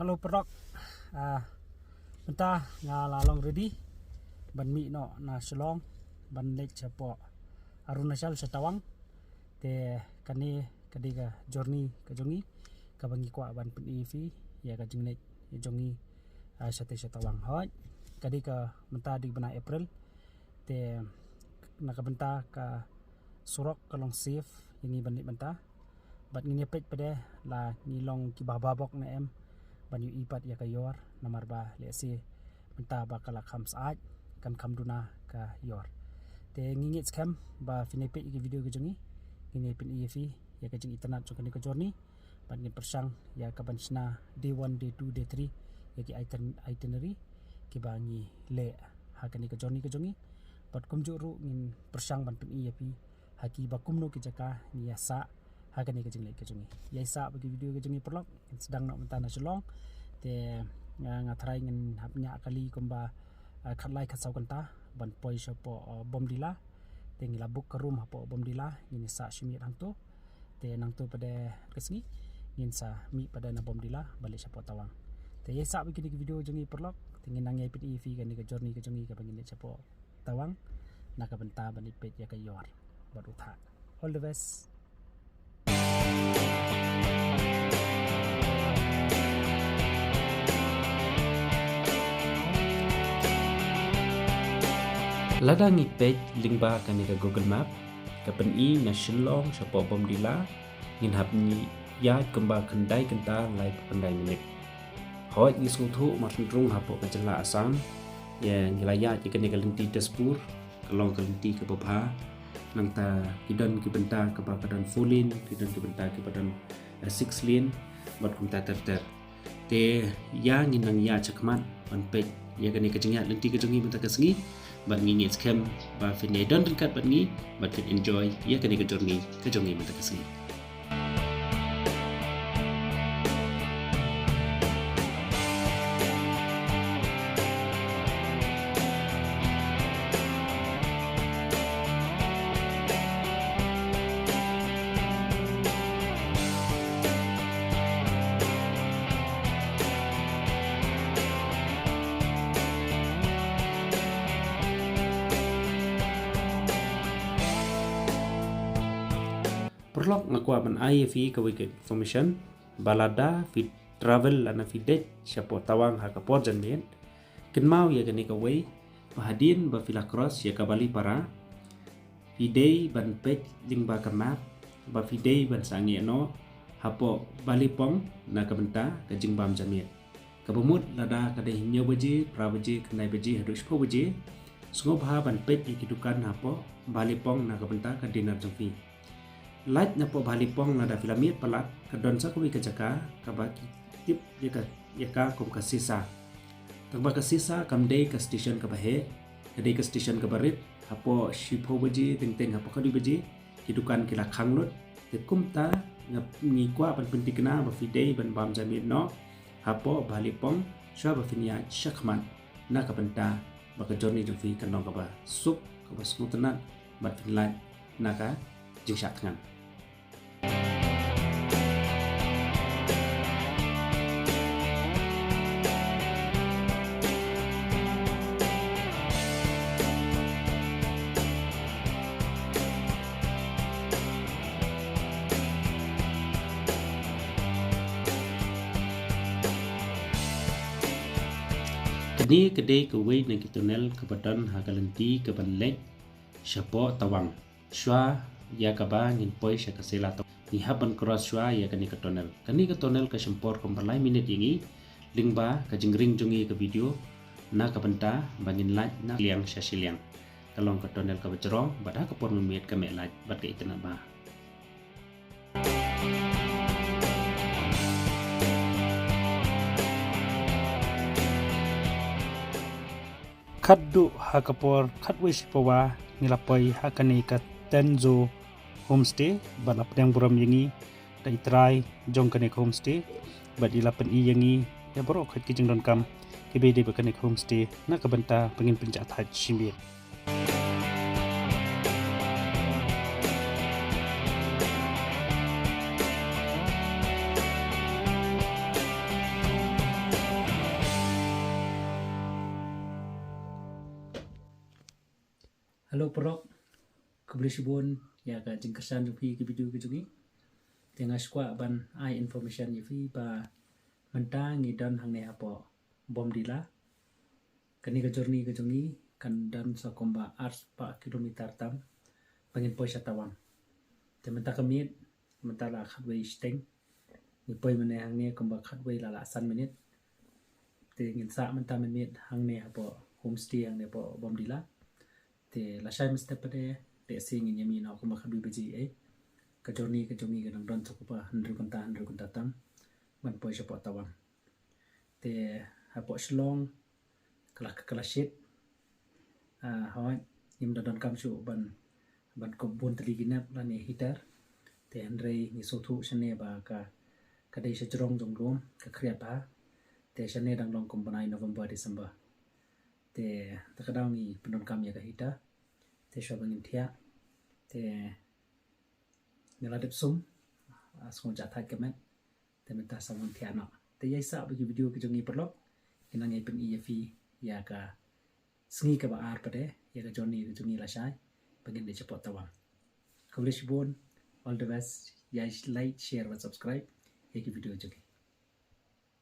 Hello Perok, benta ngala long ready, ban mi no na Shillong, ban lek chapo Arunachal Setawang, te kani kadiga journey ke jongi, ka bangi kwa ban pun fi ya ka jing lek jongi Setawang hoi, kadiga benta di bena April, te naka benta ka surok kalong safe ini ban benta, bat ngini pet pada la ngilong ki bababok na em. Ban yu ipat ya kayor nomor ba lesi benta bakal kham saat kan kham duna ka yor te ngingit scam ba finepe ki video ke jongi ini pin efi ya ka jing internet jo kan ka jorni ban ngin persang ya ka bansna day 1 day 2 day 3 ya ki itinerary ki bangi le ha kan ka jorni bat kum juru ngin persang ban pin efi haki bakum no ki jaka ni yasa hakan ni kejeng ke jongi ya isa bagi video ke jongi perlok sedang nak mentana Shillong te ngatrai ngin hapnya kali komba khatlai khasau kanta ban poi shapo bomdila te ngila book ke room hapo bomdila ngin sa shimi hang tu te nang tu pada kesni ngin sa mi pada na bomdila balik shapo tawang te ya isa bagi video jongi perlok te ngin nang ipit evi kan ni ke journey ke jongi ke bangin shapo tawang nak benta ban ipit ya ke yor baru tha all the best. Ladang page link ba kan ke Google Map ke pen i na Shillong sapo bomdila ngin hap ni ya kemba kendai kenta lai pendai minit hoi ni sutu matlung hapo ke jela Assam ya ngilaya ke ni kalenti Tezpur kalong kalenti ke Bopha nang ta kidan ki benta ke badan Fulin kidan ki benta ke badan 6 lane bat kum ta ter te ya ngin nang ya chakmat on page ya kan ni kejengya lenti kejengi benta kesengi bat ngi scam ba fine don dekat bat ngi bat can enjoy ya kan ni kejongi benta kesengi. Perlok ngakwa ban IFE ke weekend information balada fit travel lana fidet siapo tawang ha kapor janmen kenmau ya gani ka way bahadin ba fila cross ya ka bali para fidei ban page ding ba ka map ba fidei ban sangi no hapo bali pong na ka benta ka jingbam janmen ka bumut lada ka de hinyo baji pra baji knai baji hadus po baji sungob ha ban page ki dukan hapo bali pong na ka benta ka dinner jongfi light na po balipong na da filamit palat kadon sa kuwi kajaka kabaki tip yaka kum kasisa tagba kasisa kamdei ka station ka bahe kadei ka station ka barit hapo shipo baji teng hapo kadu baji hidukan kila khangnut tekum ta ngi kwa ban pentikna ba fidei ban bam jamit no hapo balipong sha ba finia shakman na ka benta ba ka journey jo fi kanong ka ba sup ka ba skutana bat finlight na ka jingsak ngan kini kedai kewei nang kitunel kebadan hagalenti kebanlek syapo tawang shwa ya kaba ngin poi syakasela to ni haban cross shwa ya kani ketonel ke sempor komperlai minit yangi lingba ka jingring jongi ke video na ka benta bangin like na liang syasiliang kalong ketonel ka bejrong bada ka por memit ka me like bat ka itena ba Kaddu hakapor katwish pawa nilapay hakani ka Tenzo homestay balap yang buram yangi da itrai jong kanek homestay bad ilapan i yangi ya boro khat kijing don kam kibede ba kanek homestay na kabanta pengin penjat haj shimbir Halo perok, kebelisibun ya ka jengkersan jupi ke video ke jungi. Tengah squat ban ai information yufi ba mentang idan hang ne apo bom dila. Kani ke journey ke jungi kan dan sakomba ars pa kilometer tam pangin poi satawang. Te menta kamit menta la khatway steng. Ni poi mene hang ne komba khatway la san minit. Te ngin sa menta minit hang ne apo homestay hang ne apo bom dila. Te la shai mesti pada te sing in yami na kuma khabi beji ka journey ka jungi ka don sakupa 100 kunta tam ban poi sapo tawang. Te apo shlong kala shit hawa nim don kam su ban ko bon tli ginap la ne hitar te andre ni so thu shane ba ka dei se jrong jong rom ka khria ba te shane dang long kom banai November December te takadaw ni pendon kam ya ka hita te shobangin thia te neladep sum asong jatha kemet te menta samon thia no te yaisa bagi video ke jongi perlok inang ipin EFE ya ka sngi ka ba ar pade ya ka joni ke jongi la shai bagin de chapot tawang kublish bon all the best ya like share and subscribe ya ki video jogi